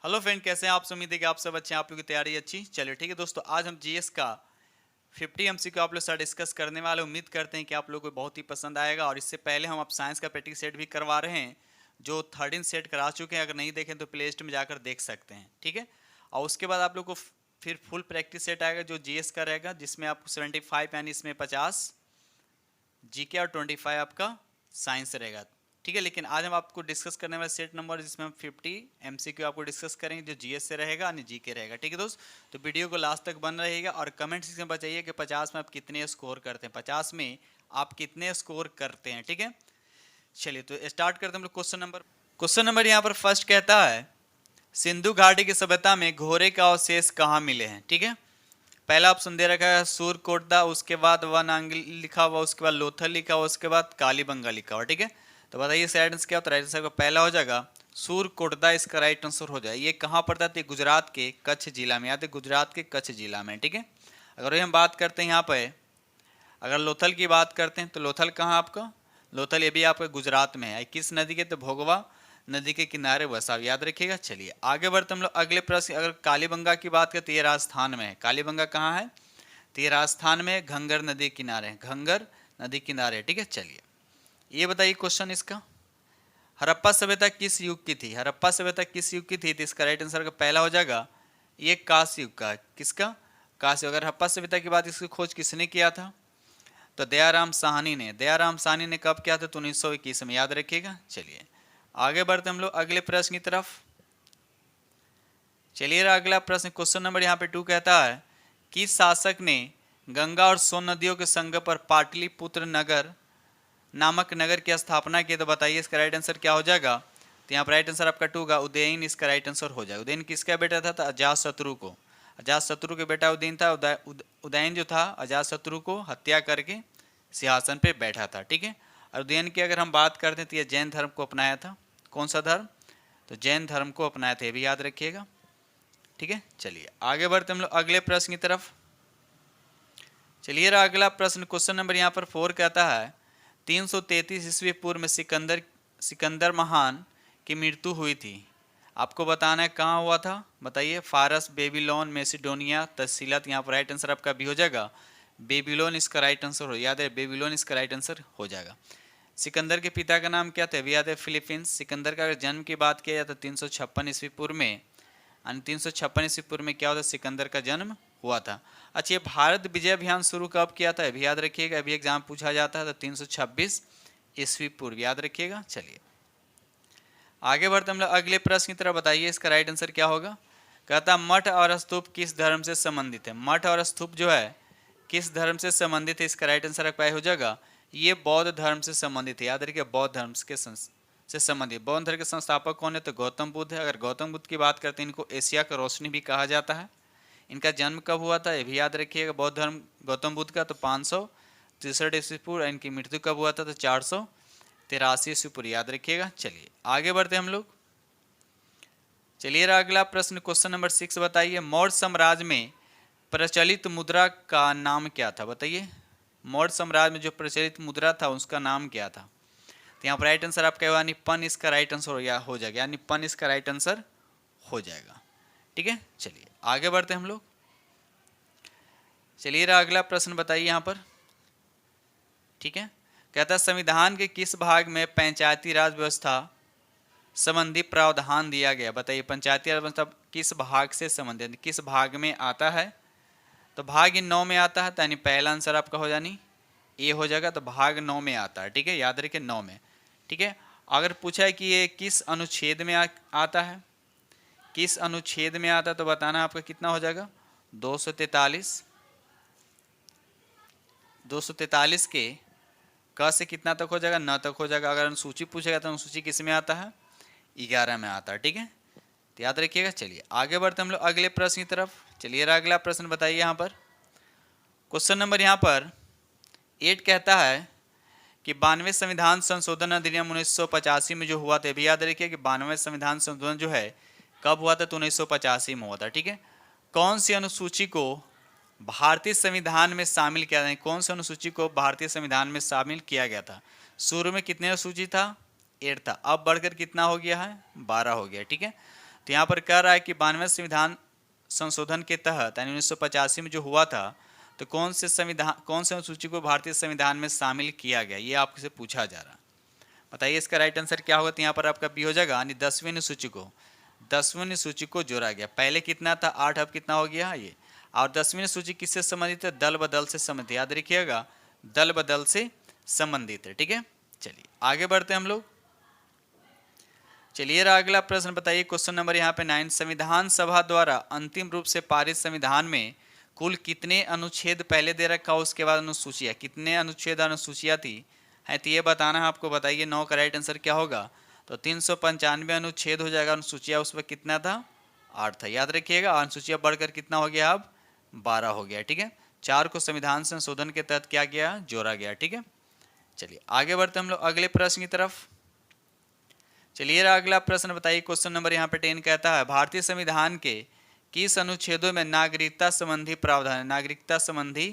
Hello friend, कैसे हैं आप? उम्मीद है कि आप सब अच्छे हैं, आप लोगों की तैयारी अच्छी। चलिए ठीक है दोस्तों, आज हम जीएस का 50 एमसीक्यू आप लोग साथ डिस्कस करने वाले। उम्मीद करते हैं कि आप लोगों को बहुत ही पसंद आएगा। और इससे पहले हम अब साइंस का प्रैक्टिस सेट भी करवा रहे हैं, जो 13 सेट करा चुके हैं। अगर नहीं देखें तो प्ले लिस्ट में जाकर देख सकते हैं, ठीक है। और उसके बाद आप लोग को फिर फुल प्रैक्टिस सेट आएगा जो जीएस का रहेगा, जिसमें आपको 75 यानी इसमें 50 जीके और 25 आपका साइंस रहेगा, ठीक है। लेकिन आज हम आपको डिस्कस करने वाले सेट नंबर, जिसमें हम 50 एमसीक्यू आपको डिस्कस करेंगे, जो जीएस से रहेगा यानी जीके रहेगा, ठीक है दोस्त। तो वीडियो को लास्ट तक बन रहेगा और कमेंट सेक्शन में बताइए कि 50 में आप कितने स्कोर करते हैं, 50 में आप कितने स्कोर करते हैं, ठीक है। चलिए तो स्टार्ट करते हैं हम लोग। क्वेश्चन नंबर यहाँ पर फर्स्ट कहता है, सिंधु घाटी की सभ्यता में घोड़े का अवशेष कहाँ मिले हैं, ठीक है। पहला ऑप्शन दे रखा है सूरकोटदा, उसके बाद वनांगी लिखा हुआ, उसके बाद लोथल लिखा हुआ, उसके बाद कालीबंगा लिखा हुआ, ठीक है। तो बताइए इसका राइट आंसर क्या होता है? राइट आंसर का पहला हो जाएगा सूरकोटदा, इसका राइट आंसर हो जाए। ये कहाँ पड़ता है? गुजरात के कच्छ जिला में, याद है, गुजरात के कच्छ जिला में, ठीक है। अगर हम बात करते हैं यहाँ पे, अगर लोथल की बात करते हैं तो लोथल कहाँ आपका? लोथल ये भी आपका गुजरात में है। किस नदी के? तो भोगवा नदी के किनारे बसा, याद रखिएगा। चलिए आगे बढ़ते हम लोग अगले प्रश्न। अगर कालीबंगा की बात करें तो ये राजस्थान में है। कालीबंगा कहाँ है? तो ये राजस्थान में घंगर नदी किनारे, घंगर नदी किनारे, ठीक है। चलिए ये बताइए क्वेश्चन इसका, हड़प्पा सभ्यता किस युग की थी? हड़प्पा सभ्यता किस युग की थी? तो इसका राइट आंसर का पहला हो जाएगा ये कांस्य युग का। किसका? कांस्य। अगर हड़प्पा सभ्यता की बात, इसकी खोज किसने किया था? तो दयाराम साहनी ने। दयाराम साहनी ने कब किया था? तो 1921 में, याद रखिएगा। चलिए आगे बढ़ते हम लोग अगले प्रश्न की तरफ। चलिए अगला प्रश्न, क्वेश्चन नंबर यहाँ पे 2 कहता है, किस शासक ने गंगा और सोन नदियों के संगम पर पाटलिपुत्र नगर नामक नगर की स्थापना की? तो बताइए इसका राइट आंसर क्या हो जाएगा? तो यहाँ पर राइट आंसर आपका 2 होगा उदयन, इसका राइट आंसर हो जाएगा। उदयन किसका बेटा था? तो अजातशत्रु को। अजातशत्रु के बेटा उदयन था। उदयन जो था अजातशत्रु को हत्या करके सिंहासन पे बैठा था, ठीक है। और उदयन की अगर हम बात करते हैं तो यह जैन धर्म को अपनाया था। कौन सा धर्म? तो जैन धर्म को अपनाया था, ये भी याद रखिएगा, ठीक है। चलिए आगे बढ़ते हम लोग अगले प्रश्न की तरफ। चलिए अगला प्रश्न, क्वेश्चन नंबर यहाँ पर 4 कहता है, 333 ईस्वी पूर्व में सिकंदर महान की मृत्यु हुई थी। आपको बताना है कहाँ हुआ था, बताइए। फारस, बेबीलोन, मैसिडोनिया, तहसीलत। यहाँ पर राइट आंसर आपका भी हो जाएगा बेबीलोन, इसका राइट आंसर हो, याद है, बेबीलोन इसका राइट आंसर हो जाएगा। सिकंदर के पिता का नाम क्या था? भी याद है, फिलीपींस। सिकंदर का अगर जन्म की बात किया जाए तो 356 ईस्वी पूर्व में, यानी 356 ईस्वी पूर्व में क्या होता? सिकंदर का जन्म हुआ था। अच्छा, ये भारत विजय अभियान शुरू कब किया था? अभी याद रखिएगा, अभी एग्जाम पूछा जाता है। तो 326 ईस्वी पूर्व, याद रखिएगा। चलिए आगे बढ़ते हम लोग अगले प्रश्न की तरफ। बताइए इसका राइट आंसर क्या होगा? कहता मठ और स्तूप किस धर्म से संबंधित है? मठ और स्तूप जो है किस धर्म से संबंधित है? इसका राइट आंसर आपका हो जाएगा ये बौद्ध धर्म से संबंधित है, याद रखिए, बौद्ध धर्म के से संबंधित। बौद्ध धर्म के संस्थापक कौन है? तो गौतम बुद्ध है। अगर गौतम बुद्ध की बात करते हैं, इनको एशिया का रोशनी भी कहा जाता है। इनका जन्म कब हुआ था? ये भी याद रखिएगा, बौद्ध धर्म गौतम बुद्ध का तो 563 ईस्वी पूर्व। इनकी मृत्यु कब हुआ था? तो 483 ईस्वी पूर्व, याद रखिएगा। चलिए आगे बढ़ते हम लोग। चलिए अगला प्रश्न, क्वेश्चन नंबर 6 बताइए, मौर्य साम्राज्य में प्रचलित मुद्रा का नाम क्या था? बताइए, मौर्य साम्राज्य में जो प्रचलित मुद्रा था उसका नाम क्या था? तो यहाँ पर राइट आंसर आपका यानी पन, इसका राइट आंसर हो जाएगा, यानी पन इसका राइट आंसर हो जाएगा, ठीक है। चलिए आगे बढ़ते हम लोग। चलिए अगला प्रश्न बताइए यहाँ पर, ठीक है। कहता है संविधान के किस भाग में पंचायती राज व्यवस्था संबंधी प्रावधान दिया गया? बताइए पंचायती राज व्यवस्था किस भाग से संबंधित, किस भाग में आता है? तो भाग 9 में आता है, यानी पहला आंसर आपका हो जानी ए हो जाएगा। तो भाग 9 में आता है, ठीक है, याद रखिए 9 में, ठीक है। अगर पूछा है कि ये किस अनुच्छेद में आता है, किस अनुच्छेद में आता है, तो बताना आपका कितना हो जाएगा? 243 के क से कितना तक हो जाएगा? 9 तक हो जाएगा। अगर अनुसूची पूछेगा तो अनुसूची किस में आता है? 11 में आता है, ठीक है, तो याद रखिएगा। चलिए आगे बढ़ते हम लोग अगले प्रश्न की तरफ। चलिए अगला प्रश्न बताइए यहाँ पर, क्वेश्चन नंबर यहाँ पर 8 कहता है कि 92वें संविधान संशोधन अधिनियम 1985 में जो हुआ था, भी याद रखिए कि 92वें संविधान संशोधन जो है कब हुआ था? तो 1985 में हुआ था, ठीक है। कौन सी अनुसूची को भारतीय संविधान में शामिल किया गया? कौन सी अनुसूची को भारतीय संविधान में शामिल किया गया था? शुरू में कितने अनुसूची था? 8 था, अब बढ़कर कितना हो गया है? 12 हो गया, ठीक है। तो यहाँ पर कह रहा है कि 92वें संविधान संशोधन के तहत यानी 1985 में जो हुआ था, तो कौन से अनुसूची को भारतीय संविधान में शामिल किया गया, ये आपसे पूछा जा रहा है। बताइए इसका राइट आंसर क्या होगा। तो यहाँ पर आपका बी हो जाएगा, यानी 10वीं अनुसूची को जोड़ा गया। पहले कितना था 8, अब कितना हो गया ये। और 10वीं अनुसूची किससे संबंधित है, दल बदल से संबंधित, याद रखिएगा दल बदल से संबंधित है। ठीक है, चलिए आगे बढ़ते हैं हम लोग। चलिए अगला प्रश्न बताइए, क्वेश्चन नंबर यहाँ पे 9, संविधान सभा द्वारा अंतिम रूप से पारित संविधान में कुल कितने अनुच्छेद पहले दे रखा हो, उसके बाद अनुसूचियाँ, कितने अनुच्छेद अनुसूचियाँ थी है, तो ये बताना है आपको। बताइए 9 का राइट आंसर क्या होगा। तो 395 अनुच्छेद हो जाएगा, अनुसूचियाँ उस पर कितना था 8 था, याद रखिएगा। अनुसूचियाँ बढ़कर कितना हो गया अब 12 हो गया। ठीक है, 4 को संविधान संशोधन के तहत क्या गया, जोड़ा गया। ठीक है, चलिए आगे बढ़ते हम लोग अगले प्रश्न की तरफ। चलिए अगला प्रश्न बताइए, क्वेश्चन नंबर यहाँ पे 10 कहता है, भारतीय संविधान के किस अनुच्छेदों में नागरिकता संबंधी प्रावधान, नागरिकता संबंधी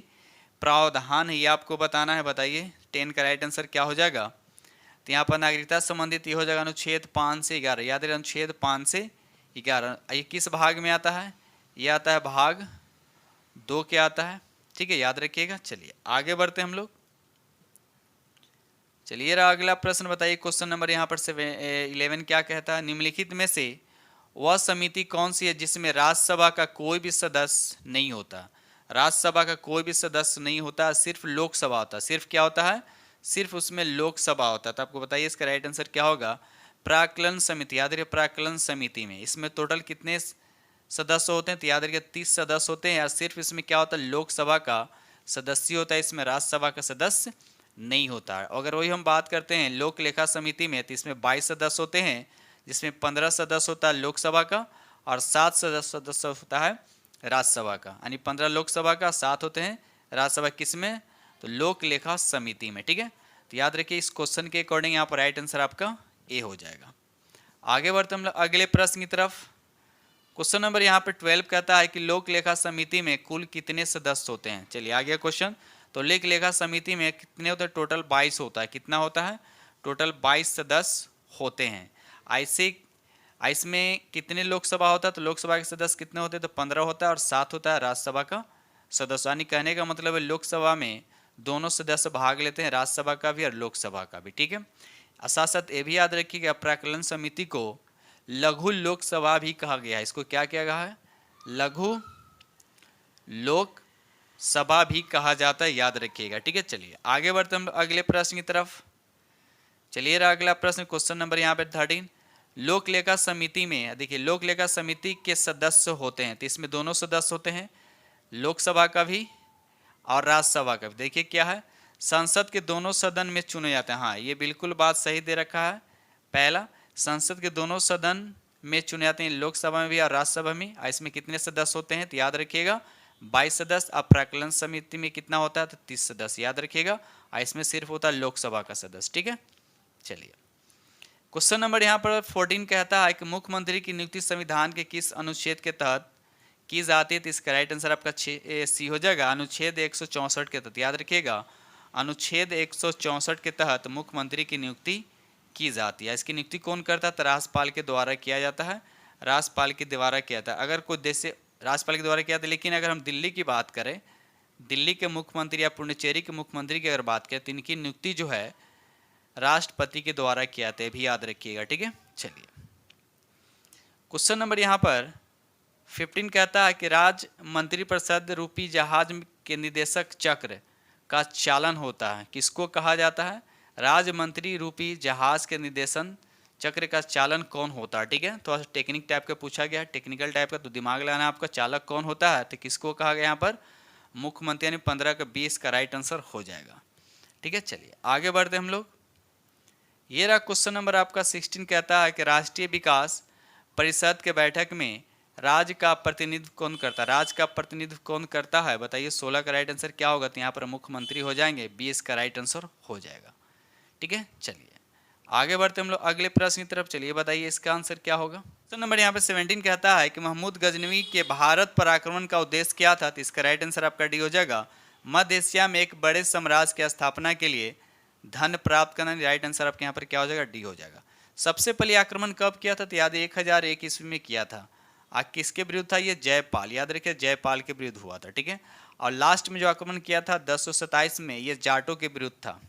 प्रावधान है, ये आपको बताना है। बताइए 10 का राइट आंसर क्या हो जाएगा। तो यहाँ पर नागरिकता संबंधित ये हो जाएगा अनुच्छेद 5 से 11, याद रखिए अनुच्छेद 5 से 11। ये किस भाग में आता है, ये आता है भाग 2 के आता है। ठीक है, याद रखिएगा। चलिए आगे बढ़ते हम लोग। चलिए अगला प्रश्न बताइए, क्वेश्चन नंबर यहाँ पर 11 क्या कहता है, निम्नलिखित में से वह समिति कौन सी है जिसमें राज्यसभा का कोई भी सदस्य नहीं होता। राज्यसभा का कोई भी सदस्य नहीं होता, सिर्फ लोकसभा होता है। सिर्फ क्या होता है, सिर्फ उसमें लोकसभा होता है। तो आपको बताइए इसका राइट आंसर क्या होगा। प्राक्कलन समिति, याद रखिए प्राक्कलन समिति में इसमें टोटल कितने सदस्य होते हैं, तो याद रखिए 30 सदस्य होते हैं। या सिर्फ इसमें क्या होता है, लोकसभा का सदस्य होता है, इसमें राज्यसभा का सदस्य नहीं होता है। अगर वही हम बात करते हैं लोक लेखा समिति में, तो इसमें 22 सदस्य होते हैं, जिसमें 15 सदस्य होता है लोकसभा का और 7 सदस्य होता है राज्यसभा का, यानी 15 लोकसभा का, 7 होते हैं राज्यसभा। किसमें, तो लोक लेखा समिति में। ठीक है, तो याद रखिए इस क्वेश्चन के अकॉर्डिंग यहाँ पर राइट आंसर आपका ए हो जाएगा। आगे बढ़ते हम लोग अगले प्रश्न की तरफ। क्वेश्चन नंबर यहाँ पे 12 कहता है कि लोक लेखा समिति में कुल कितने सदस्य होते हैं। चलिए आगे क्वेश्चन। तो लोक लेखा समिति में कितने होते हैं, टोटल 22 होता है। कितना होता है, टोटल 22 सदस्य होते हैं। ऐसे इसमें कितने लोकसभा होता है, तो लोकसभा के सदस्य कितने होते हैं, तो 15 होता है और 7 होता है राज्यसभा का सदस्य। यानी कहने का मतलब है लोकसभा में दोनों सदस्य भाग लेते हैं, राज्यसभा का भी और लोकसभा का भी। ठीक है, साथ साथ ये भी याद रखिएगा प्राक्कलन समिति को लघु लोकसभा भी कहा गया है। इसको क्या किया गया है, लघु लोक सभा भी कहा जाता है, याद रखिएगा। ठीक है, चलिए आगे बढ़ते हम अगले प्रश्न की तरफ। चलिए अगला प्रश्न क्वेश्चन नंबर यहाँ पे 13, लोक लेखा समिति में देखिए लोक लेखा समिति के सदस्य होते हैं, तो इसमें दोनों सदस्य होते हैं, लोकसभा का भी और राज्यसभा का भी। देखिए क्या है, संसद के दोनों सदन में चुने जाते हैं। हाँ, ये बिल्कुल बात सही दे रखा है। पहला, संसद के दोनों सदन में चुने जाते हैं, लोकसभा में भी और राज्यसभा में। इसमें कितने सदस्य होते हैं, तो याद रखिएगा 22 सदस्य। अब प्राक्कलन समिति में कितना होता है, तो 30 सदस्य, याद रखिएगा। इसमें सिर्फ होता है लोकसभा का सदस्य। ठीक है, चलिए क्वेश्चन नंबर यहाँ पर 14 कहता है कि मुख्यमंत्री की नियुक्ति संविधान के किस अनुच्छेद के तहत की जाती है। तो इसका राइट आंसर आपका सी हो जाएगा, अनुच्छेद 164 के तहत। याद रखिएगा अनुच्छेद 164 के तहत मुख्यमंत्री की नियुक्ति की जाती है। इसकी नियुक्ति कौन करता है, तो राज्यपाल के द्वारा किया जाता है, राज्यपाल के द्वारा किया जाता है। अगर कोई देश से राज्यपाल के द्वारा किया था, लेकिन अगर हम दिल्ली की बात करें, दिल्ली के मुख्यमंत्री या पुडुचेरी के मुख्यमंत्री की अगर बात करें, तो इनकी नियुक्ति जो है राष्ट्रपति के द्वारा किया जाता है, भी याद रखिएगा। ठीक है, चलिए क्वेश्चन नंबर यहाँ पर 15 कहता है कि राज्य मंत्रिपरिषद रूपी जहाज के निदेशक चक्र का चालन होता है, किसको कहा जाता है, राज्य मंत्री रूपी जहाज के निदेशन चक्र का चालन कौन होता है। ठीक है, तो टेक्निक टाइप का पूछा गया है, टेक्निकल टाइप का, तो दिमाग लगाना आपका। चालक कौन होता है, तो किसको कहा गया यहाँ पर, मुख्यमंत्री, यानी 15 का 20 का राइट आंसर हो जाएगा। ठीक है, चलिए आगे बढ़ते हम लोग। ये रहा क्वेश्चन नंबर आपका 16 कहता है कि राष्ट्रीय विकास परिषद के बैठक में राज्य का प्रतिनिधित्व कौन करता है, राज्य का प्रतिनिधित्व कौन करता है। बताइए 16 का राइट आंसर क्या होगा, तो यहाँ पर मुख्यमंत्री हो जाएंगे, 20 का राइट आंसर हो जाएगा। ठीक है, चलिए आगे बढ़ते हम लोग अगले प्रश्न की तरफ। चलिए बताइए इसका आंसर क्या होगा। तो नंबर यहाँ पे 17 कहता है कि महमूद गजनवी के भारत पर आक्रमण का उद्देश्य क्या था। तो इसका राइट आंसर आपका डी हो जाएगा, मध्य एशिया में एक बड़े साम्राज्य की स्थापना के लिए धन प्राप्त करना। राइट आंसर आपके यहाँ पर क्या हो जाएगा, डी हो जाएगा। सबसे पहले आक्रमण कब किया था? तो याद है 1001 ईस्वी में किया था। किसके विरुद्ध था? ये जयपाल, याद रखिए जयपाल के विरुद्ध हुआ था, ठीक है। और लास्ट में जो आक्रमण किया था 1027 में, ये जाटों के विरुद्ध था।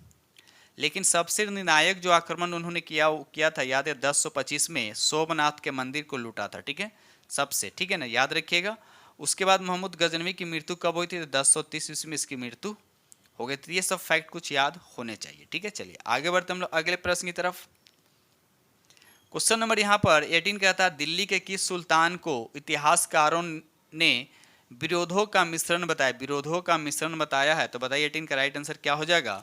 लेकिन सबसे निर्णायक जो आक्रमण उन्होंने किया था, याद है 1025 में सोमनाथ के मंदिर को लूटा था, ठीक है, सबसे, ठीक है ना, याद रखिएगा। उसके बाद मोहम्मद गजनवी की मृत्यु कब हुई थी? तो 1030 ईस्वी में इसकी मृत्यु हो गई थी। ये सब फैक्ट कुछ याद होने चाहिए, ठीक है। चलिए आगे बढ़ते हम लोग अगले प्रश्न की तरफ। क्वेश्चन नंबर यहाँ पर 18 कहता है, दिल्ली के किस सुल्तान को इतिहासकारों ने विरोधों का मिश्रण बताया? विरोधों का मिश्रण बताया है, तो बताइए 18 का राइट आंसर क्या हो जाएगा?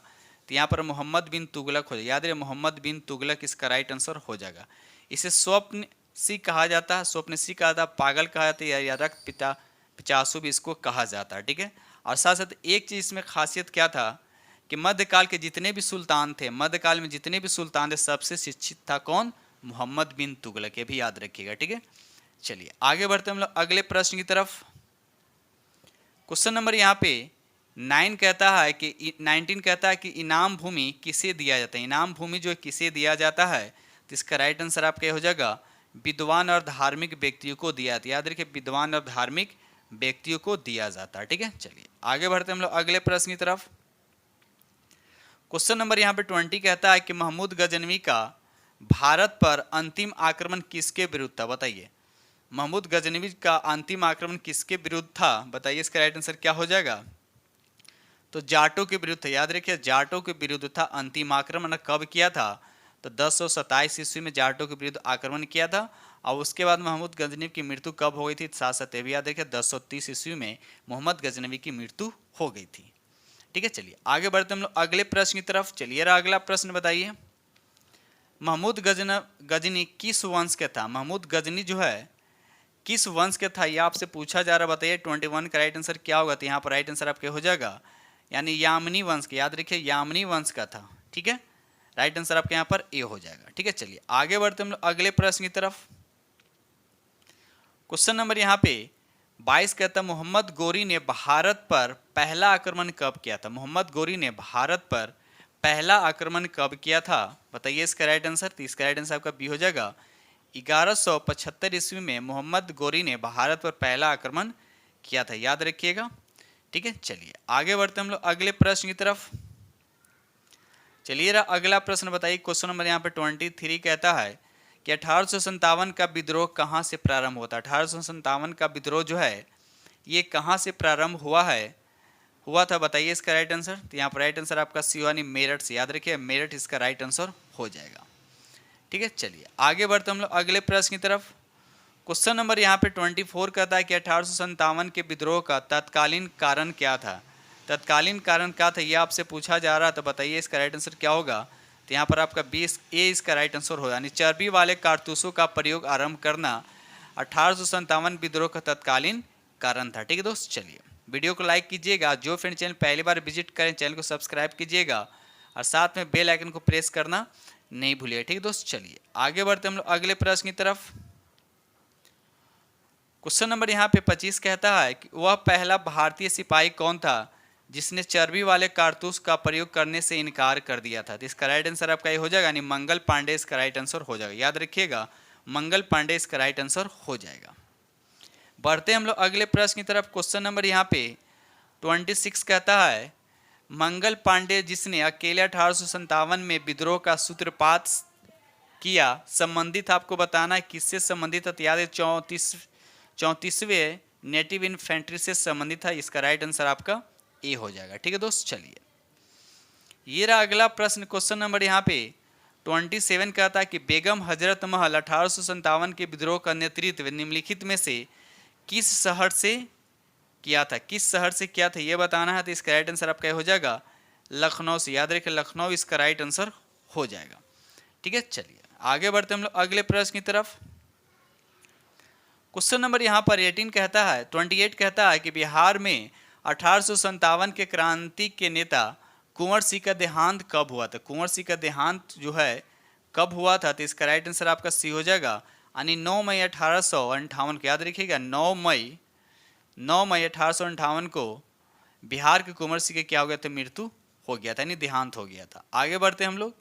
तो यहाँ पर मोहम्मद बिन तुगलक हो जाएगा। याद रहे मोहम्मद बिन तुगलक इसका राइट आंसर हो जाएगा। इसे स्वप्नसी कहा जाता है, स्वप्नसी कहा जाता है, पागल कहा जाता है, या रक्त पिता पिचासु भी इसको कहा जाता है, ठीक है। और साथ साथ एक चीज इसमें खासियत क्या था कि मध्यकाल के जितने भी सुल्तान थे, मध्यकाल में जितने भी सुल्तान थे, सबसे शिक्षित था कौन? मोहम्मद बिन तुगलक। ये भी याद रखिएगा, ठीक है। चलिए आगे बढ़ते हम लोग अगले प्रश्न की तरफ। क्वेश्चन नंबर यहाँ पे 19 कहता है कि इनाम भूमि किसे दिया जाता है? इनाम भूमि जो किसे दिया जाता है? तो इसका राइट आंसर आपका हो जाएगा विद्वान और धार्मिक व्यक्तियों को दिया जाता है। याद रखिए विद्वान और धार्मिक व्यक्तियों को दिया जाता है, ठीक है। चलिए आगे बढ़ते हम लोग अगले प्रश्न की तरफ। क्वेश्चन नंबर यहाँ पे 20 कहता है कि महमूद गजनवी का भारत पर अंतिम आक्रमण किसके विरुद्ध था? बताइए महमूद गजनवी का अंतिम आक्रमण किसके विरुद्ध था? बताइए इसका राइट आंसर क्या हो जाएगा? तो जाटों के विरुद्ध। याद रखिए जाटों के विरुद्ध था अंतिम आक्रमण। कब किया था? तो 1027 ईस्वी में जाटों के विरुद्ध आक्रमण किया था। और उसके बाद महमूद गजनवी की मृत्यु कब हो गई थी? साथ साथ भी याद रखिए 1030 ईस्वी में मोहम्मद गजनवी की मृत्यु हो गई थी, ठीक है। चलिए आगे बढ़ते हम लोग अगले प्रश्न की तरफ। चलिए अगला प्रश्न बताइए, महमूद गजनी किस वंश के था? महमूद गजनी जो है किस वंश के था, ये आपसे पूछा जा रहा। बताइए 21 का राइट आंसर क्या होगा? तो यहाँ पर राइट आंसर आपके हो जाएगा यानी यामनी वंश के। याद रखिए यामनी वंश का था, ठीक है। राइट आंसर आपके यहाँ पर ए हो जाएगा, ठीक है। चलिए आगे बढ़ते हम लोग अगले प्रश्न की तरफ। क्वेश्चन नंबर यहाँ पे 22 कहता है, मोहम्मद गोरी ने भारत पर पहला आक्रमण कब किया था? मोहम्मद गोरी ने भारत पर पहला आक्रमण कब किया था? बताइए इसका राइट आंसर। तो इसका राइट आंसर आपका बी हो जाएगा 1175 ईस्वी में मोहम्मद गोरी ने भारत पर पहला आक्रमण किया था, याद रखिएगा, ठीक है। चलिए आगे बढ़ते हम लोग अगले प्रश्न की तरफ। चलिए अगला प्रश्न बताइए। क्वेश्चन नंबर यहाँ पे 23 कहता है कि 1857 का विद्रोह कहाँ से प्रारंभ होता है? 1857 का विद्रोह जो है ये कहाँ से प्रारंभ हुआ था? बताइए इसका राइट आंसर। तो यहाँ पर राइट आंसर आपका सी यानी मेरठ से। याद रखिए मेरठ इसका राइट आंसर हो जाएगा, ठीक है। चलिए आगे बढ़ते हम लोग अगले प्रश्न की तरफ। क्वेश्चन नंबर यहाँ पे 24 कहता है कि 1857 के विद्रोह का तत्कालीन कारण क्या था? तत्कालीन कारण क्या था ये आपसे पूछा जा रहा है, तो बताइए इसका राइट आंसर क्या होगा? तो यहाँ पर आपका 20 ए इसका राइट आंसर हो, यानी चर्बी वाले कारतूसों का प्रयोग आरंभ करना 1857 विद्रोह का तत्कालीन कारण था, ठीक है दोस्त। चलिए वीडियो को लाइक कीजिएगा, जो फ्रेंड चैनल पहली बार विजिट करें चैनल को सब्सक्राइब कीजिएगा और साथ में बेल आइकन को प्रेस करना नहीं भूलिएगा, ठीक है दोस्त। चलिए आगे बढ़ते हम लोग अगले प्रश्न की तरफ। क्वेश्चन नंबर यहाँ पे 25 कहता है कि वह पहला भारतीय सिपाही कौन था जिसने चर्बी वाले कारतूस का प्रयोग करने से इनकार कर दिया था? तो इसका राइट आंसर आपका ये हो जाएगा, यानी मंगल पांडे इसका राइट आंसर हो जाएगा। याद रखिएगा मंगल पांडे इसका राइट आंसर हो जाएगा। बढ़ते हम लोग अगले प्रश्न की तरफ। क्वेश्चन नंबर यहाँ पे 26 कहता है, मंगल पांडे जिसने अकेले 1857 में विद्रोह का सूत्रपात किया संबंधित, आपको बताना है किससे संबंधित है? याद है 34वें नेटिव इन्फेंट्री से संबंधित है। इसका राइट आंसर आपका ए हो जाएगा, ठीक है दोस्त। चलिए ये रहा अगला प्रश्न। क्वेश्चन नंबर यहाँ पे 27 कहता है कि बेगम हजरत महल 1857 के विद्रोह का नेतृत्व निम्नलिखित में से किस शहर से किया था? किस शहर से किया था ये बताना है। तो इसका राइट आंसर आपका हो जाएगा लखनऊ से। याद रखिए लखनऊ इसका राइट आंसर हो जाएगा, ठीक है। चलिए आगे बढ़ते हम लोग अगले प्रश्न की तरफ। क्वेश्चन नंबर यहाँ पर 28 कहता है कि बिहार में 1857 के क्रांति के नेता कुंवर सिंह का देहांत कब हुआ था? कुंवर सिंह का देहांत जो है कब हुआ था? तो इसका राइट आंसर आपका सी हो जाएगा, यानी 9 मई 1858 को। याद रखिएगा 9 मई 1858 को बिहार के कुंवर सिंह के क्या हो गया था? मृत्यु हो गया था, यानी देहांत हो गया था। आगे बढ़ते हम लोग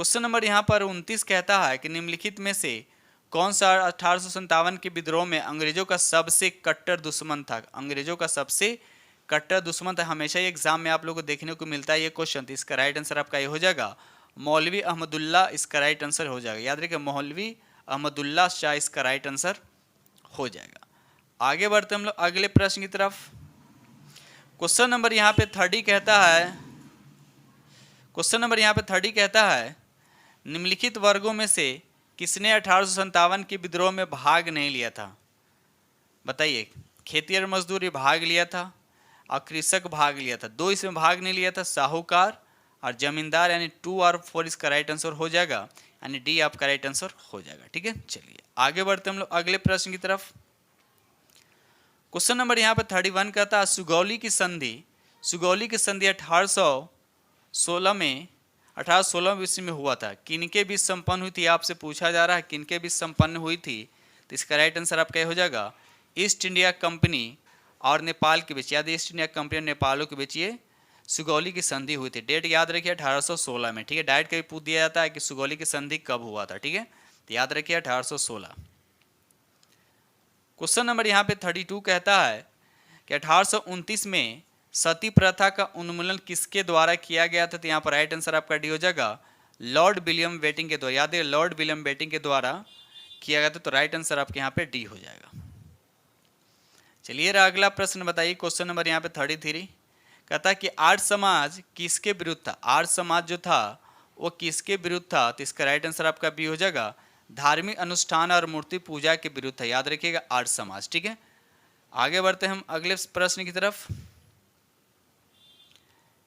क्वेश्चन नंबर यहाँ पर 29 कहता है कि निम्नलिखित में से कौन सा 1857 के विद्रोह में अंग्रेजों का सबसे कट्टर दुश्मन था। अंग्रेजों का सबसे कट्टर दुश्मन था। हमेशा ही एग्जाम में आप लोगों को देखने को मिलता है ये क्वेश्चन। तो इसका राइट आंसर आपका ये हो जाएगा मौलवी अहमदुल्ला, इसका राइट आंसर हो जाएगा। याद रखिए मौलवी अहमदुल्ला शाह इसका राइट आंसर हो जाएगा। आगे बढ़ते हम लोग अगले प्रश्न की तरफ। क्वेश्चन नंबर यहाँ पे 30 कहता है, क्वेश्चन नंबर यहाँ पे 30 कहता है निम्नलिखित वर्गों में से किसने 1857 के विद्रोह में भाग नहीं लिया था। बताइए। खेती और मजदूरी भाग लिया था और कृषक भाग लिया था। दो इसमें भाग नहीं लिया था, साहूकार और जमींदार, यानी 2 और 4 इसका राइट आंसर हो जाएगा, यानी डी आपका राइट आंसर हो जाएगा। ठीक है, चलिए आगे बढ़ते हम लोग अगले प्रश्न की तरफ। क्वेश्चन नंबर यहाँ पे 31 कहता है सुगौली की संधि, सुगौली की संधि 1816 में 1816 ईस्वी में हुआ था। किनके बीच संपन्न हुई थी आपसे पूछा जा रहा है, किनके बीच संपन्न हुई थी। तो इसका राइट आंसर आपका हो जाएगा ईस्ट इंडिया कंपनी और नेपाल के बीच। याद ईस्ट इंडिया कंपनी और नेपालों के बीच ये सुगौली की संधि हुई थी। डेट याद रखिए 1816 में। ठीक है, डायरेक्ट कभी पूछ दिया जाता है कि सुगौली की संधि कब हुआ था। ठीक है, तो याद रखिए 1816। क्वेश्चन नंबर यहाँ पे 32 कहता है कि 1829 में सती प्रथा का उन्मूलन किसके द्वारा किया गया था। तो यहाँ पर राइट आंसर आपका डी हो जाएगा लॉर्ड विलियम बेंटिंक के द्वारा। याद है लॉर्ड विलियम बेंटिंक के द्वारा किया गया था। तो राइट आंसर आपके यहाँ पे डी हो जाएगा। चलिए अगला प्रश्न बताइए। क्वेश्चन नंबर यहाँ पे 33 कहता है कि आर्य समाज किसके विरुद्ध था। आर्य समाज जो था वो किसके विरुद्ध था। तो इसका राइट आंसर आपका बी हो जाएगा धार्मिक अनुष्ठान और मूर्ति पूजा के विरुद्ध था। याद रखिएगा आर्य समाज। ठीक है, आगे बढ़ते हैं हम अगले प्रश्न की तरफ।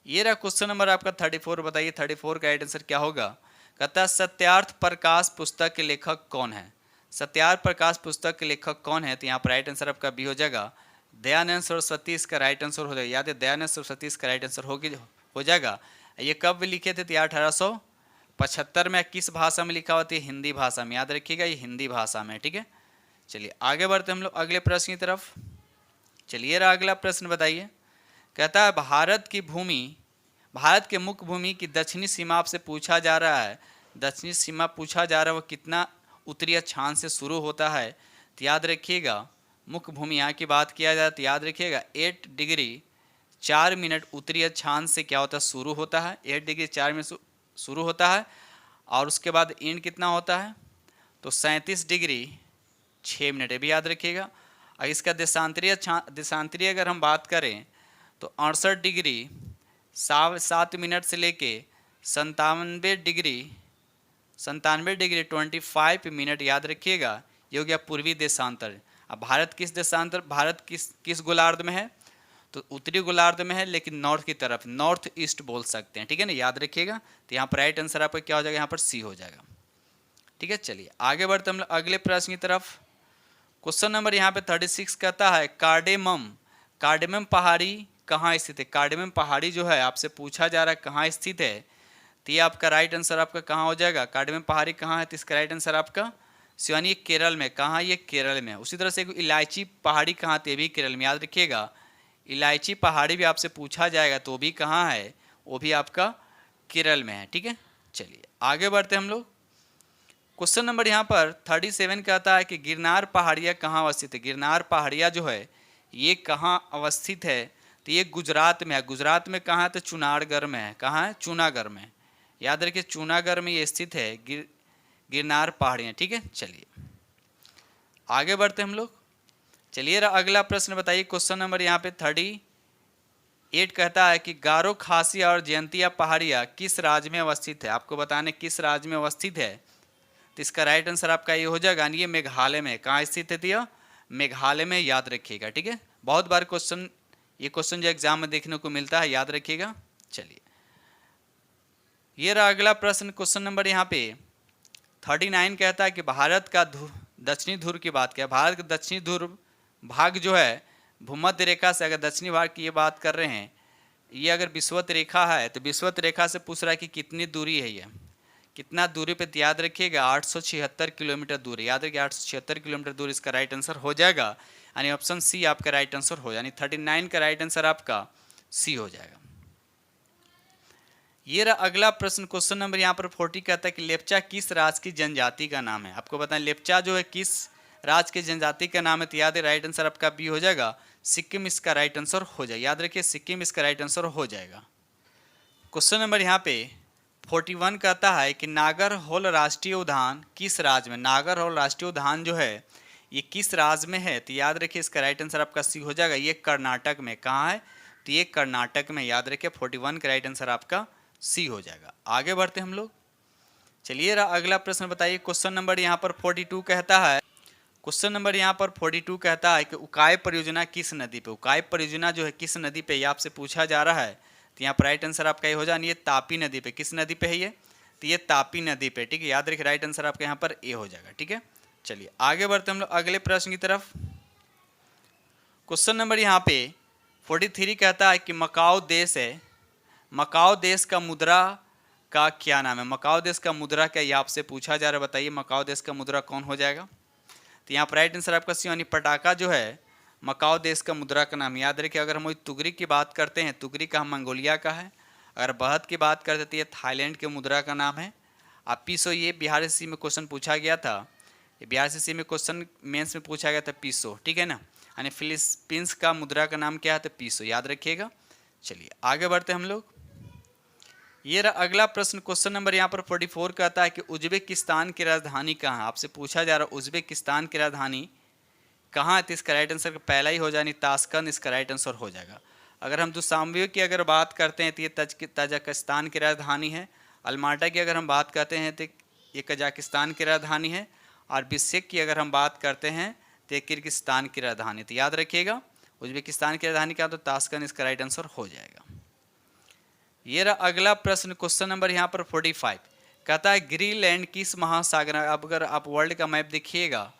ये रहा क्वेश्चन नंबर आपका 34। बताइए 34 का राइट आंसर क्या होगा। कहता है सत्यार्थ प्रकाश पुस्तक के लेखक कौन है। सत्यार्थ प्रकाश पुस्तक के लेखक कौन है। तो यहाँ पर राइट आंसर आपका बी हो जाएगा दयानंद सरस्वती, इसका राइट आंसर हो जाएगा। याद है दयानंद सरस्वती इसका राइट आंसर हो जाएगा। ये कब लिखे थे। तो 1875 में। किस भाषा में लिखा हुआ था। हिंदी भाषा में। याद रखिएगा ये हिंदी भाषा में। ठीक है, चलिए आगे बढ़ते हम लोग अगले प्रश्न की तरफ। चलिए अगला प्रश्न बताइए। कहता है भारत की भूमि, भारत के मुख्य भूमि की दक्षिणी सीमा आपसे पूछा जा रहा है। दक्षिणी सीमा पूछा जा रहा है वो कितना उत्तरी अक्षांश से शुरू होता है। तो याद रखिएगा मुख्य भूमि यहाँ की बात किया जाए तो याद रखिएगा 8 डिग्री 4 मिनट उत्तरी अक्षांश से क्या होता है शुरू होता है। 8 डिग्री 4 मिनट शुरू होता है और उसके बाद एंड कितना होता है। तो 37 डिग्री 6 मिनट है भी याद रखिएगा। और इसका देशांतरीय अगर हम बात करें तो 68 डिग्री 7 मिनट से लेके 97 डिग्री 25 मिनट। याद रखिएगा ये हो गया पूर्वी देशांतर। अब भारत किस देशांतर, भारत किस गोलार्ध में है। तो उत्तरी गोलार्ध में है, लेकिन नॉर्थ की तरफ, नॉर्थ ईस्ट बोल सकते हैं। ठीक है ना, याद रखिएगा। तो यहाँ पर राइट आंसर आपका क्या हो जाएगा, यहाँ पर सी हो जाएगा। ठीक है, चलिए आगे बढ़ते हम अगले प्रश्न की तरफ। क्वेश्चन नंबर यहाँ पे 36 कहता है कार्डेमम, कार्डेमम पहाड़ी कहाँ स्थित है। कार्डेमम पहाड़ी जो है आपसे पूछा जा रहा है कहाँ स्थित है। तो ये आपका राइट आंसर आपका कहाँ हो जाएगा। कार्डेमम पहाड़ी कहाँ है। तो इसका राइट आंसर आपका शिवानी, ये केरल में। कहाँ, ये केरल में। उसी तरह से इलायची पहाड़ी कहाँ थी, भी केरल में। याद रखिएगा इलायची पहाड़ी भी आपसे पूछा जाएगा तो भी कहाँ है, वो भी आपका केरल में है। ठीक है, चलिए आगे बढ़ते हम लोग। क्वेश्चन नंबर यहाँ पर 37 कहता है कि गिरनार पहाड़ियाँ कहाँ अवस्थित है। गिरनार पहाड़ियाँ जो है ये कहाँ अवस्थित है। तो ये गुजरात में है। गुजरात में कहाँ है। तो चुनारगढ़ में है। कहाँ है, चूनागढ़ में। याद रखिए चूनागढ़ में ये स्थित है गिरनार पहाड़ियाँ। ठीक है, चलिए आगे बढ़ते हम लोग। चलिए अगला प्रश्न बताइए। क्वेश्चन नंबर यहाँ पे 38 कहता है कि गारो, खासी और जयंतिया पहाड़ियाँ किस राज्य में अवस्थित है। आपको बताने किस राज्य में अवस्थित है। तो इसका राइट आंसर आपका ये हो जाएगा, ये मेघालय में। कहाँ स्थित है तो मेघालय में। याद रखिएगा। ठीक है, बहुत बार क्वेश्चन, ये क्वेश्चन जो एग्जाम में देखने को मिलता है, याद रखिएगा। चलिए ये रहा अगला प्रश्न। क्वेश्चन नंबर यहाँ पे 39 कहता है कि भारत का दक्षिणी ध्रुव की बात किया। भारत का दक्षिणी ध्रुव भाग जो है भूमध्य रेखा से, अगर दक्षिणी भाग की ये बात कर रहे हैं, ये अगर विषुवत रेखा है तो विषुवत रेखा से पूछ रहा है कि कितनी दूरी है, ये कितना दूरी पे। याद रखिएगा 876 किलोमीटर दूरी। याद रखिए 876 किलोमीटर दूरी इसका राइट आंसर हो जाएगा, यानी ऑप्शन सी आपका राइट आंसर हो, यानी 39 का राइट आंसर आपका सी हो जाएगा। ये रहा अगला प्रश्न, क्वेश्चन नंबर यहाँ पर 40 कहता है कि लेप्चा किस राज्य की जनजाति का नाम है। आपको बताएं लेप्चा जो है किस राज्य की जनजाति का नाम है, तो याद है राइट आंसर आपका बी हो जाएगा, सिक्किम इसका राइट आंसर हो जाएगा। याद रखिए सिक्किम इसका राइट आंसर हो जाएगा। क्वेश्चन नंबर यहाँ पे 41 कहता है कि नागरहोल राष्ट्रीय उद्यान किस राज्य में, नागरहोल राष्ट्रीय उद्यान जो है ये किस राज्य में है, तो याद रखिए इसका राइट आंसर आपका सी हो जाएगा, ये कर्नाटक में। कहाँ है, तो ये कर्नाटक में। याद रखिए 41 का राइट आंसर आपका सी हो जाएगा। आगे बढ़ते हम लोग, चलिए अगला प्रश्न बताइए। क्वेश्चन नंबर यहाँ पर 42 कहता है, क्वेश्चन नंबर यहाँ पर 42 कहता है कि उकाई परियोजना किस नदी पे, उकाई परियोजना जो है किस नदी पे, ये आपसे पूछा जा रहा है। तो यहाँ पर राइट आंसर आपका ये हो जाए, ये तापी नदी पे। किस नदी पे है ये, तो ये तापी नदी पे। ठीक है, याद रखिए राइट आंसर आपका यहाँ पर ए हो जाएगा। ठीक है, चलिए आगे बढ़ते हम लोग अगले प्रश्न की तरफ। क्वेश्चन नंबर यहाँ पे 43 कहता है कि मकाओ देश है, मकाओ देश का मुद्रा का क्या नाम है, मकाओ देश का मुद्रा क्या, ये आपसे पूछा जा रहा है। बताइए मकाओ देश का मुद्रा कौन हो जाएगा, तो यहाँ पर राइट आंसर आपका सी, यानी पटाखा जो है मकाओ देश का मुद्रा का नाम। याद रखिए अगर हम तुगरी की बात करते हैं, तुगरी का मंगोलिया का है। अगर बहत की बात करते तो ये थाईलैंड के मुद्रा का नाम है। अब पीसो, ये बिहार एसएससी में क्वेश्चन पूछा गया था, ये बिहार एसएससी में क्वेश्चन मेंस में पूछा गया था पीसो। ठीक है ना, यानी फिलीपींस का मुद्रा का नाम क्या है, तो पीसो। याद रखिएगा। चलिए आगे बढ़ते हम लोग। ये रहा अगला प्रश्न, क्वेश्चन नंबर यहाँ पर 44 कहता है कि उज्बेकिस्तान की राजधानी कहाँ है। आपसे पूछा जा रहा है उज्बेकिस्तान की राजधानी कहाँ है, तो इसका राइट आंसर पहला ही हो जाए, ताशकंद इसका राइट आंसर हो जाएगा। अगर हम दुशांबे की अगर बात करते हैं तो ये तजाकिस्तान की राजधानी है। अलमाटा की अगर हम बात करते हैं तो ये कजाकिस्तान की राजधानी है। और बिश्केक की अगर हम बात करते हैं तो ये किर्गिस्तान की राजधानी। तो याद रखिएगा उज्बेकिस्तान की राजधानी क्या, तो ताशकंद इसका राइट आंसर हो जाएगा। ये रहा अगला प्रश्न, क्वेश्चन नंबर यहाँ पर 45 कहता है ग्रीनलैंड किस महासागर। अब अगर आप वर्ल्ड का मैप देखिएगा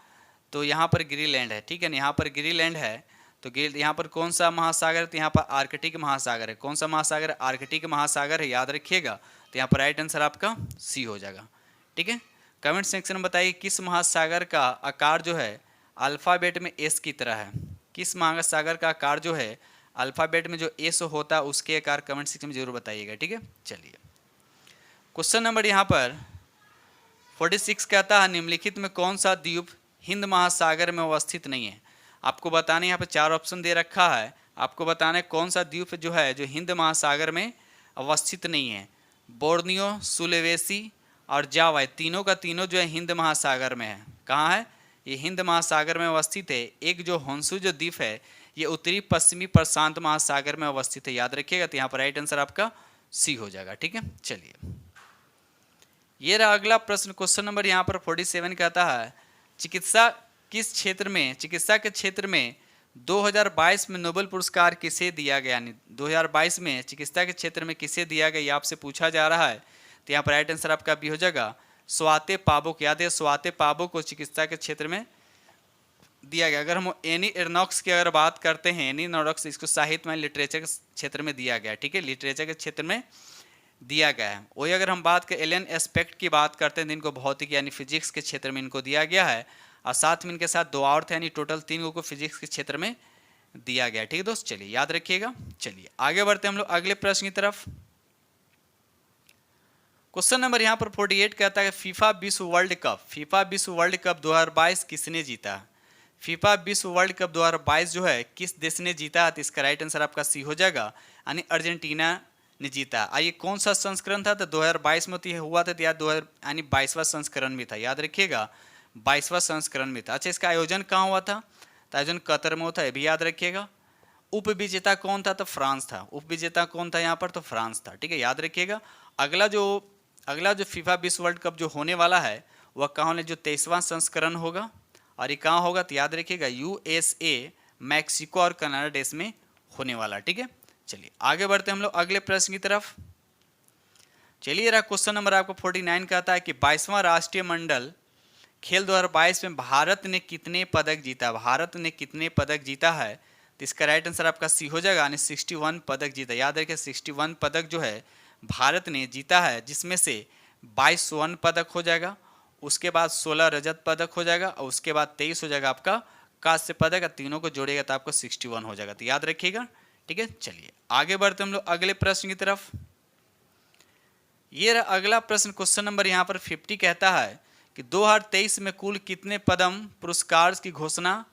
तो यहाँ पर ग्रीनलैंड है। ठीक है ना, यहाँ पर ग्रीनलैंड है, तो यहाँ पर कौन सा महासागर है, तो यहाँ पर आर्कटिक महासागर है। कौन सा महासागर है, आर्कटिक महासागर है। याद रखिएगा, तो यहाँ पर राइट आंसर आपका सी हो जाएगा। ठीक है, कमेंट सेक्शन में बताइए किस महासागर का आकार जो है अल्फ़ाबेट में एस की तरह है। किस महासागर का आकार जो है अल्फ़ाबेट में जो एस होता है उसके आकार कमेंट सेक्शन में जरूर बताइएगा। ठीक है, चलिए क्वेश्चन नंबर यहाँ पर 46 कहता है निम्नलिखित में कौन सा द्वीप हिंद महासागर में अवस्थित नहीं है। आपको बताने यहाँ पे 4 ऑप्शन दे रखा है, आपको बताना है कौन सा द्वीप जो है जो हिंद महासागर में अवस्थित नहीं है। बोर्नियो, सुलेवेसी और जावा, तीनों का तीनों जो है हिंद महासागर में है। कहाँ है, ये हिंद महासागर में अवस्थित है। एक जो होंसू जो द्वीप है ये उत्तरी पश्चिमी प्रशांत महासागर में अवस्थित है। याद रखिएगा, तो यहाँ पर राइट आंसर आपका सी हो जाएगा। ठीक है, चलिए ये रहा अगला प्रश्न, क्वेश्चन नंबर यहाँ पर 47 कहता है चिकित्सा किस क्षेत्र में, चिकित्सा के क्षेत्र में 2022 में नोबेल पुरस्कार किसे दिया गया। 2022 में चिकित्सा के क्षेत्र में किसे दिया गया, ये आपसे पूछा जा रहा है। तो यहाँ पर राइट आंसर आपका भी हो जाएगा स्वाते पाबोक। याद है स्वाते पाबोक को चिकित्सा के क्षेत्र में दिया गया। अगर हम एनी एर्नॉक्स की अगर बात करते हैं, एनी एर्नॉक्स इसको साहित्य में लिटरेचर के क्षेत्र में दिया गया। ठीक है, लिटरेचर के क्षेत्र में दिया गया है। वही अगर हम बात करें एलियन एस्पेक्ट की बात करते हैं तो इनको भौतिक यानी फिजिक्स के क्षेत्र में इनको दिया गया है। और साथ में इनके साथ 2 और थे, यानी टोटल 3 को फिजिक्स के क्षेत्र में दिया गया। ठीक है दोस्त, चलिए याद रखिएगा। चलिए आगे बढ़ते हम लोग अगले प्रश्न की तरफ। क्वेश्चन नंबर यहाँ पर 48 कहता है फीफा विश्व वर्ल्ड कप, फीफा विश्व वर्ल्ड कप 2022 किसने जीता। फीफा विश्व वर्ल्ड कप 2022 जो है किस देश ने जीता, तो इसका राइट आंसर आपका सी हो जाएगा, यानी अर्जेंटीना ने जीता। आइए कौन सा संस्करण था, तो 2022 में तो ये हुआ था, याद 2000 यानी 22वां संस्करण में था। याद रखिएगा 22वां संस्करण में था। अच्छा, इसका आयोजन कहाँ हुआ था, तो आयोजन कतर में होता है, भी याद रखिएगा। उप विजेता कौन था, तो फ्रांस था। उप विजेता कौन था यहाँ पर, तो फ्रांस था। ठीक है, याद रखिएगा। अगला जो फीफा विश्व वर्ल्ड कप जो होने वाला है वह कहाँ होने, जो 23वां संस्करण होगा। और ये कहाँ होगा, तो याद रखिएगा USA, मैक्सिको और कनाडा देश में होने वाला। ठीक है, चलिए आगे बढ़ते हैं हम लोग अगले प्रश्न की तरफ। चलिए रहा क्वेश्चन नंबर आपको 49 कहता है कि 22वां राष्ट्रीय मंडल खेल 2022 में भारत ने कितने पदक जीता, भारत ने कितने पदक जीता है, तो इसका राइट आंसर आपका सी हो जाएगा, यानी 61 पदक जीता। याद रखिए 61 पदक जो है भारत ने जीता है, जिसमें से 22 स्वर्ण पदक हो जाएगा, उसके बाद 16 रजत पदक हो जाएगा और उसके बाद 23 हो जाएगा आपका कांस्य पदक। तीनों को जोड़ेगा तो आपको 61 हो जाएगा। तो याद रखिएगा। ठीक है, चलिए आगे बढ़ते हम लोग अगले प्रश्न की तरफ। ये रहा अगला प्रश्न, क्वेश्चन नंबर यहाँ पर 50 कहता है कि 2023 में कुल कितने पद्म पुरस्कार की घोषणा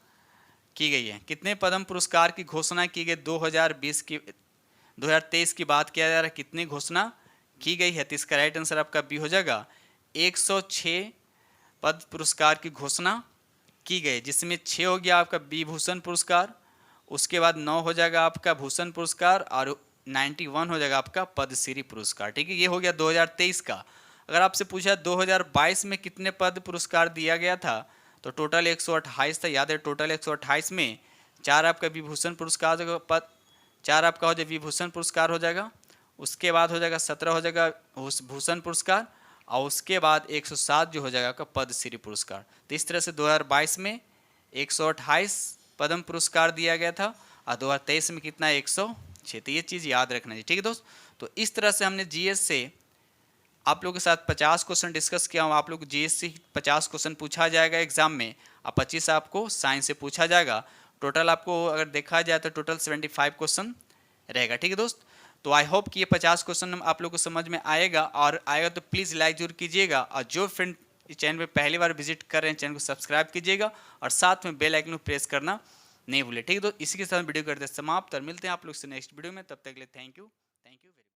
की गई है। कितने पद्म पुरस्कार की घोषणा की गई 2023 की बात किया जा रहा है, कितनी घोषणा की गई है। तो इसका राइट आंसर आपका बी हो जाएगा, 106 पद्म पुरस्कार की घोषणा की गई, जिसमें 6 हो गया आपका विभूषण पुरस्कार, उसके बाद 9 हो जाएगा आपका भूषण पुरस्कार और 91 हो जाएगा आपका पद्मश्री पुरस्कार। ठीक है, ये हो गया 2023 का। अगर आपसे पूछा 2022 में कितने पद्म पुरस्कार दिया गया था, तो टोटल 128 था। याद है, टोटल 128 में 4 आपका विभूषण पुरस्कार पद, 4 आपका हो जाएगा विभूषण पुरस्कार हो जाएगा, उसके बाद हो जाएगा 17 हो जाएगा भूषण पुरस्कार, और उसके बाद 107 जो हो जाएगा आपका पद्मश्री पुरस्कार। तो इस तरह से 2022 में 128 पद्म पुरस्कार दिया गया था और 2023 में कितना, 106। तो ये चीज़ याद रखना चाहिए। ठीक है दोस्त, तो इस तरह से हमने जीएस से आप लोगों के साथ 50 क्वेश्चन डिस्कस किया हूँ। आप लोग जीएस से 50 क्वेश्चन पूछा जाएगा एग्जाम में, और 25 आपको साइंस से पूछा जाएगा। टोटल आपको अगर देखा जाए तो टोटल 75 क्वेश्चन रहेगा। ठीक है दोस्त, तो आई होप कि ये 50 क्वेश्चन आप लोग को समझ में आएगा, और आएगा तो प्लीज़ लाइक जरूर कीजिएगा, और जो फ्रेंड इस चैनल पे पहली बार विजिट कर रहे हैं चैनल को सब्सक्राइब कीजिएगा, और साथ में बेल आइकन को प्रेस करना नहीं भूले। ठीक है, तो इसी के साथ वीडियो करते हैं समाप्त, और मिलते हैं आप लोग से नेक्स्ट वीडियो में। तब तक के लिए थैंक यू।